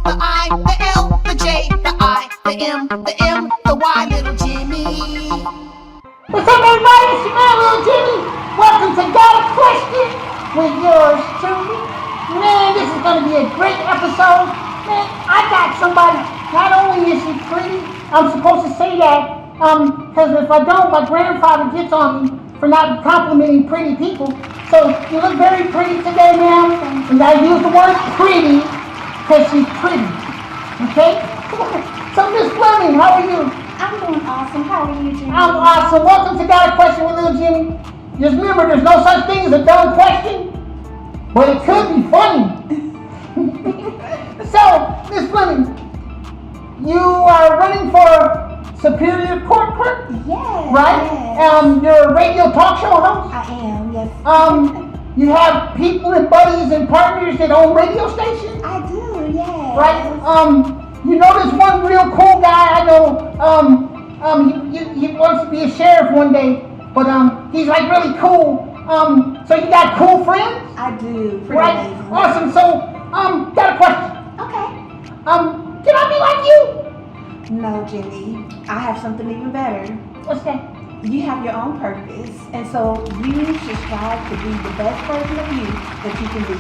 the I, the L, the J, the I, the M, the Y, little Jimmy. What's up, everybody? It's your man, Little Jimmy. Welcome to Got a Question with yours truly. Man, this is going to be a great episode. Man, I got somebody. Not only is she pretty, I'm supposed to say that, because if I don't, my grandfather gets on me for not complimenting pretty people. So you look very pretty today, ma'am. And I use the word pretty because she's pretty. Okay? So Miss Fleming, how are you? I'm doing awesome. How are you, Jimmy? I'm awesome. Welcome to Got a Question with Little Jimmy. Just remember, there's no such thing as a dumb question, but it could be funny. So, Miss Fleming, you are running for Superior Court Clerk? Yes. Right? Yes. You're a radio talk show host? I am, yes. You have people and buddies and partners that own radio stations? I do, yes. Right? You know this one real cool guy I know, he wants to be a sheriff one day, but he's like really cool. So you got cool friends? I do, pretty right? amazing. Awesome. So, got a question. Okay. Can I be like you? No, Jimmy. I have something even better. What's that? You have your own purpose, and so you should strive to be the best version of you that you can be.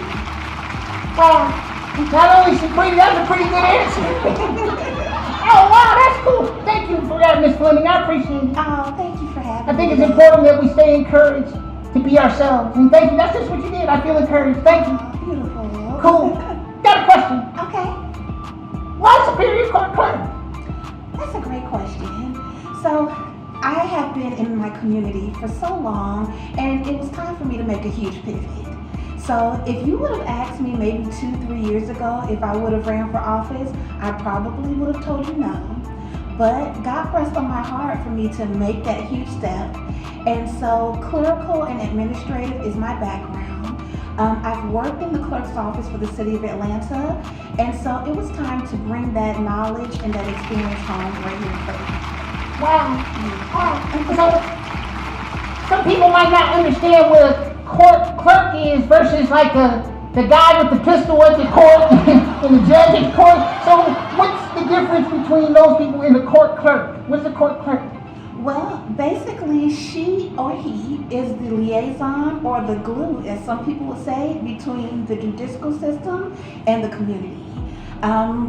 Not only is she pretty, that's a pretty good answer. Oh, wow, that's cool. Thank you for that, Miss Fleming. I appreciate it. Oh, thank you for having me. I think it's important that we stay encouraged to be ourselves. And thank you. That's just what you did. I feel encouraged. Thank you. Beautiful. Cool. Got a question. Okay. Why Superior Court Clerk? That's a great question. So, I have been in my community for so long, and it was time for me to make a huge pivot. So if you would have asked me maybe 2-3 years ago if I would have ran for office, I probably would have told you no. But God pressed on my heart for me to make that huge step. And so clerical and administrative is my background. I've worked in the clerk's office for the city of Atlanta, and so it was time to bring that knowledge and that experience home right here in Clerk. Wow. So some people might not understand what a court clerk is versus like the guy with the pistol at the court and the judge at the court. So what's the difference between those people and the court clerk? What's the court clerk? Well, basically, she or he is the liaison or the glue, as some people would say, between the judicial system and the community.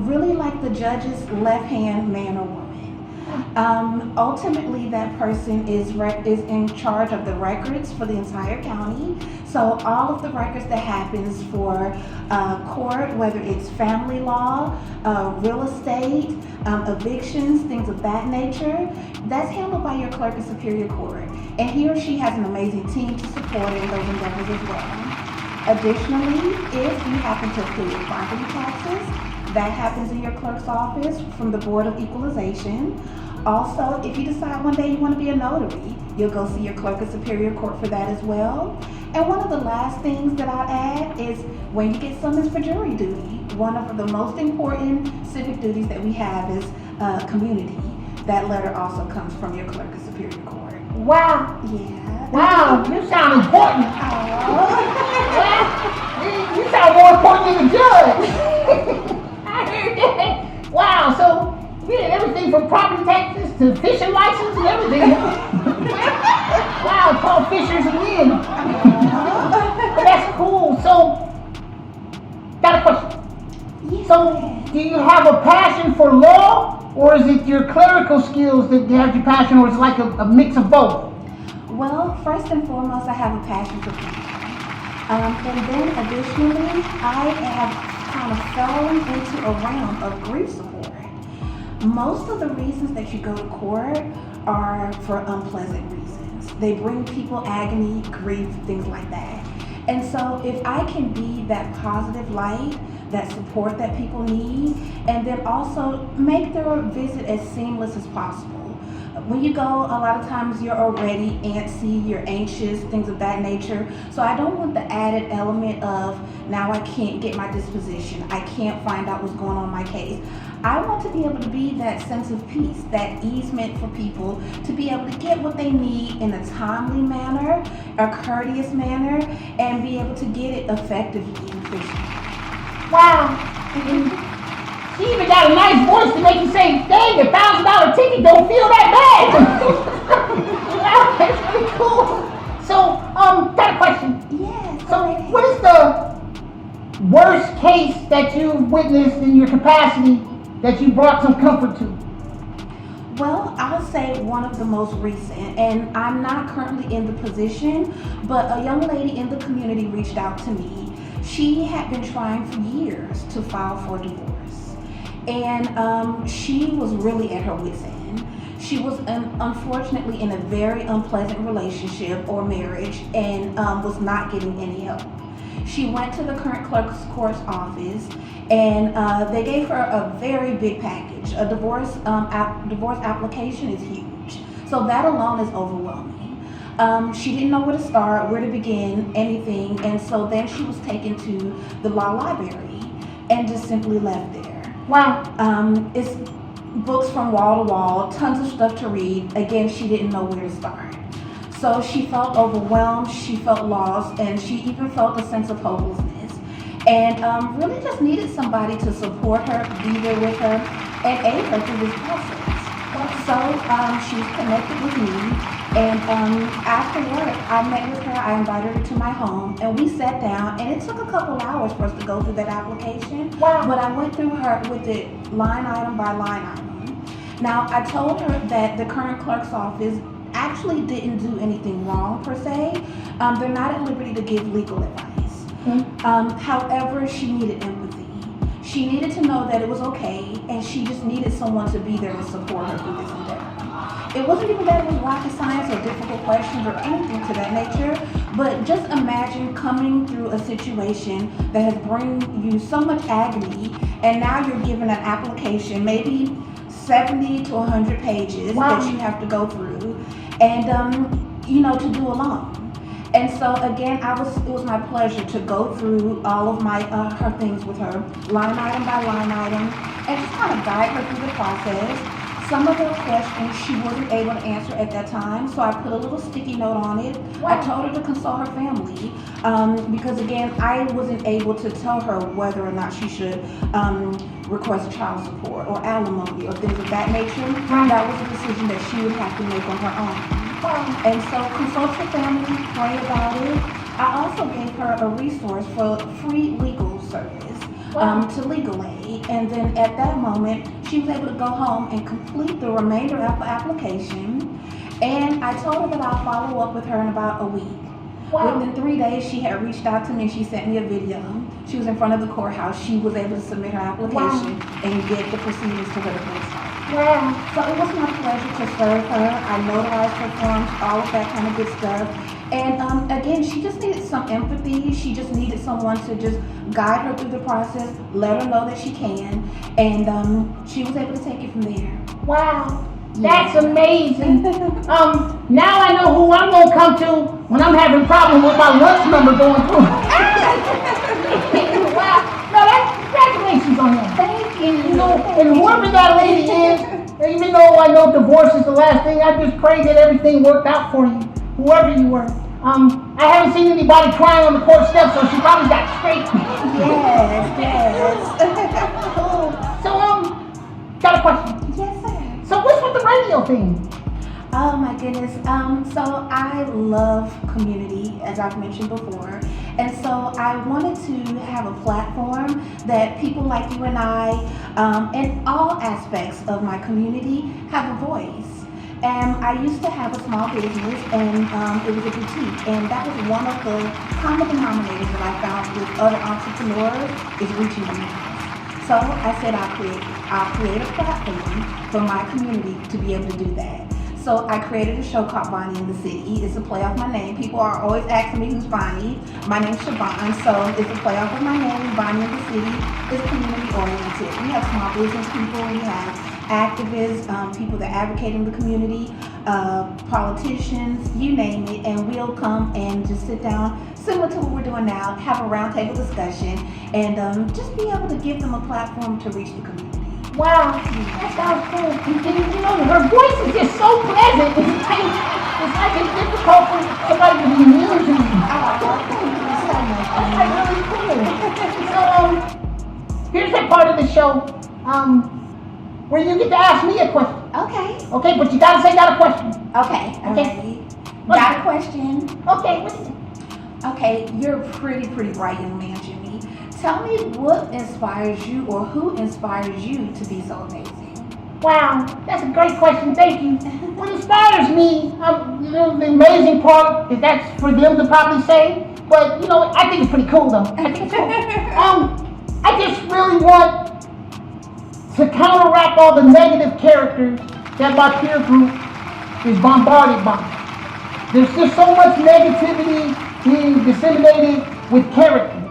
Really like the judge's left-hand man or woman. Ultimately, that person is in charge of the records for the entire county. So all of the records that happens for court, whether it's family law, real estate, evictions, things of that nature, that's handled by your clerk of Superior Court. And he or she has an amazing team to support in those endeavors as well. Additionally, if you happen to pay your property taxes, that happens in your clerk's office from the Board of Equalization. Also, if you decide one day you want to be a notary, you'll go see your clerk of Superior Court for that as well. And one of the last things that I'll add is when you get summoned for jury duty, one of the most important civic duties that we have is community. That letter also comes from your clerk of Superior Court. Wow. Yeah. Wow, you sound important. Oh. You sound more important than the judge. I heard that. Wow, so we had everything from property taxes to fishing license and everything. Wow, it's called Fishers again. But that's cool. So, got a question. Yeah. So, do you have a passion for law, or is it your clerical skills that have your passion, or is it like a mix of both? Well, first and foremost, I have a passion for people. And then additionally, I have kind of fallen into a realm of grief support. Most of the reasons that you go to court are for unpleasant reasons. They bring people agony, grief, things like that. And so if I can be that positive light, that support that people need, and then also make their visit as seamless as possible. When you go, a lot of times you're already antsy, you're anxious, things of that nature. So I don't want the added element of, now I can't get my disposition, I can't find out what's going on in my case. I want to be able to be that sense of peace, that easement for people to be able to get what they need in a timely manner, a courteous manner, and be able to get it effectively and efficiently. Wow. got a nice voice to make you say, dang, $1,000 ticket don't feel that bad. Wow, that's really cool. So, got a question. Yes. So, what is the worst case that you've witnessed in your capacity that you brought some comfort to? Well, I'll say one of the most recent, and I'm not currently in the position, but a young lady in the community reached out to me. She had been trying for years to file for divorce, and she was really at her wit's end. She was unfortunately in a very unpleasant relationship or marriage and was not getting any help. She went to the current clerk's court's office, and they gave her a very big package. A divorce application is huge, so that alone is overwhelming. She didn't know where to start, where to begin, anything, and so then she was taken to the law library and just simply left there. Wow. It's books from wall to wall, tons of stuff to read. Again, she didn't know where to start. So she felt overwhelmed, she felt lost, and she even felt a sense of hopelessness. And really just needed somebody to support her, be there with her, and aid her through this process. So she's connected with me, and after work, I met with her, I invited her to my home, and we sat down, and it took a couple hours for us to go through that application. Wow. But I went through her with it line item by line item. Now, I told her that the current clerk's office actually didn't do anything wrong per se. They're not at liberty to give legal advice. However, she needed empathy. She needed to know that it was okay, and she just needed someone to be there to support her through this endeavor. It wasn't even that it was rocket science or difficult questions or anything to that nature, but just imagine coming through a situation that has brought you so much agony, and now you're given an application, maybe 70 to 100 pages that you have to go through, and to do alone. And so again, it was my pleasure to go through all of my her things with her, line item by line item, and just kind of guide her through the process. Some of her questions she wasn't able to answer at that time, so I put a little sticky note on it. I told her to consult her family, because again, I wasn't able to tell her whether or not she should request child support or alimony or things of that nature. That was a decision that she would have to make on her own. And so consult your family, pray about it. I also gave her a resource for free legal service to Legal Aid. And then at that moment, she was able to go home and complete the remainder of the application. And I told her that I'll follow up with her in about a week. Within 3 days, she had reached out to me and she sent me a video. She was in front of the courthouse. She was able to submit her application and get the proceedings to her defense side. So it was my pleasure to serve her. I notarized her forms, all of that kind of good stuff. And again, she just needed some empathy. She just needed someone to just guide her through the process, let her know that she can, and she was able to take it from there. Wow. That's amazing. Now I know who I'm gonna come to when I'm having problems with my lunch number going through. Wow. No, congratulations on that. Thank you. You know, and whoever that lady is, even though I know divorce is the last thing, I just pray that everything worked out for you, whoever you were. I haven't seen anybody crying on the court steps, so she probably got straight. Yes. Cool. So, got a question. Yes, sir. So what's with the radio thing? Oh my goodness. So I love community, as I've mentioned before. And so I wanted to have a platform that people like you and I, in all aspects of my community, have a voice. And I used to have a small business, and it was a boutique, and that was one of the common denominators that I found with other entrepreneurs is reaching the masses. So I said I'll create a platform for my community to be able to do that. So I created a show called Bonnie in the City. It's a play off my name. People are always asking me who's Bonnie. My name's Chivonne, so it's a play off of my name. Bonnie in the City is community oriented. We have small business people, we have activists, people that advocate in the community, politicians, you name it, and we'll come and just sit down, similar to what we're doing now, have a roundtable discussion, and just be able to give them a platform to reach the community. Wow, that sounds cool. And you know, her voice is just so pleasant. It's like it's difficult for somebody to be immune to you. Thank you so much. That's like really cool. So, here's that part of the show where you get to ask me a question. Okay. Okay, but you gotta say got a question. Okay. Okay. Got a question. Okay, what is it? Okay, you're a pretty bright young man, Jimmy. Tell me what inspires you or who inspires you to be so amazing? Wow, that's a great question. Thank you. What inspires me, the amazing part is that's for them to probably say, but I think it's pretty cool though. I think it's cool. I just really want to counteract all the negative characters that my peer group is bombarded by. There's just so much negativity being disseminated with characters,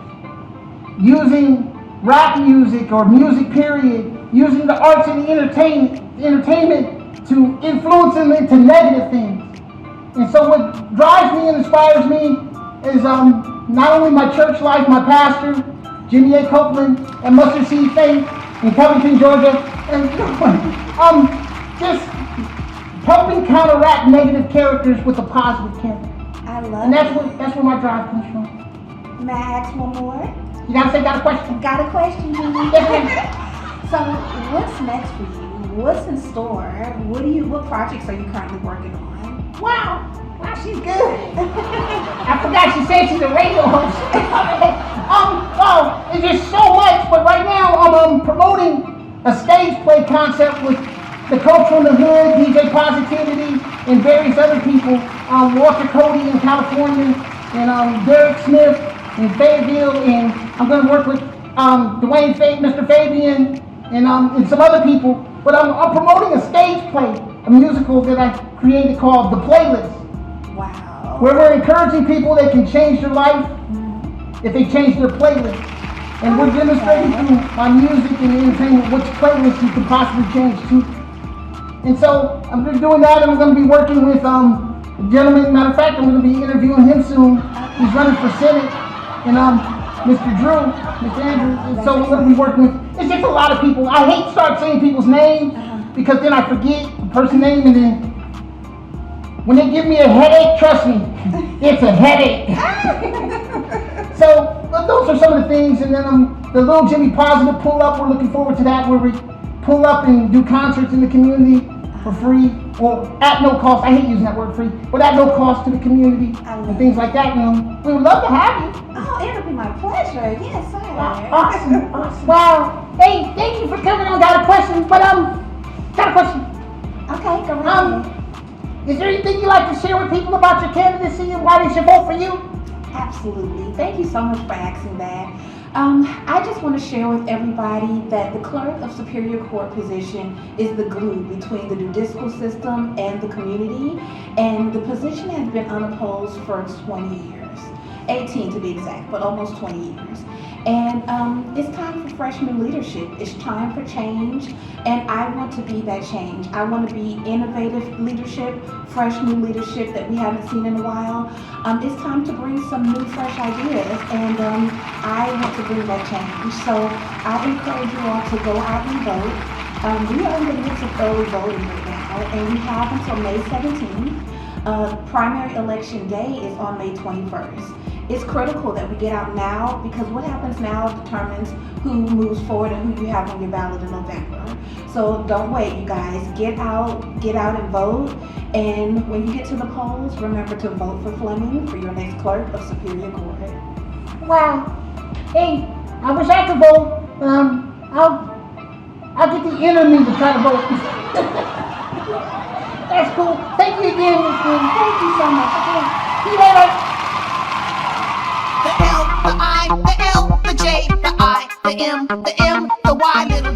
using rap music or music period, using the arts and the entertainment to influence them into negative things. And so what drives me and inspires me is not only my church life, my pastor, Jimmy A. Copeland at Mustard Seed Faith in Covington, Georgia, and just helping counteract negative characters with a positive character. I love And it. that's where my drive comes from. May I ask one more? You gotta say, got a question? Got a question, Jimmy. Yes, ma'am. So, what's next for you? What's in store? What projects are you currently working on? Wow, she's good. I forgot she said she's a radio host. Well, it's just so much, but right now I'm promoting a stage play concept with the Culture in the Hood, DJ Positivity, and various other people. Walter Cody in California, and Derek Smith in Fayetteville, and I'm going to work with Mr. Fabian, and some other people. But I'm promoting a stage play, a musical that I created called The Playlist. Wow. Where we're encouraging people they can change their life if they change their playlist. And we're demonstrating through my music and entertainment which playlist you can possibly change to. And so I'm just doing that, and I'm going to be working with a gentleman. Matter of fact, I'm going to be interviewing him soon. He's running for Senate, and Mr. Andrew. And so we're going to be working with. It's just a lot of people. I hate to start saying people's names because then I forget the person's name, and then when they give me a headache, trust me, it's a headache. So those are some of the things, and then the Little Jimmy Positive pull up. We're looking forward to that, where we pull up and do concerts in the community for free, or at no cost. I hate using that word free, but at no cost to the community and things like that. We would love to have you. Oh, it'll be my pleasure. Yes, sir. Awesome. Wow. Hey, thank you for coming on. Got a question, but got a question. Okay, go ahead. Is there anything you'd like to share with people about your candidacy and why they should vote for you? Absolutely. Thank you so much for asking that. I just want to share with everybody that the Clerk of Superior Court position is the glue between the judicial system and the community, and the position has been unopposed for 20 years. 18 to be exact, but almost 20 years. And it's time for fresh new leadership. It's time for change, and I want to be that change. I want to be innovative leadership, fresh new leadership that we haven't seen in a while. It's time to bring some new, fresh ideas, and I want to bring that change. So I encourage you all to go out and vote. We are in the midst of early voting right now, and we have until May 17th. Primary election day is on May 21st. It's critical that we get out now, because what happens now determines who moves forward and who you have on your ballot in November. So don't wait, you guys. Get out and vote. And when you get to the polls, remember to vote for Fleming for your next Clerk of Superior Court. Wow. Hey, I wish I could vote. I'll get the inner me to try to vote. That's cool. Thank you again, Miss Queen. Thank you so much. See you later. The L, the I, the L, the J, the I, the M, the Y, little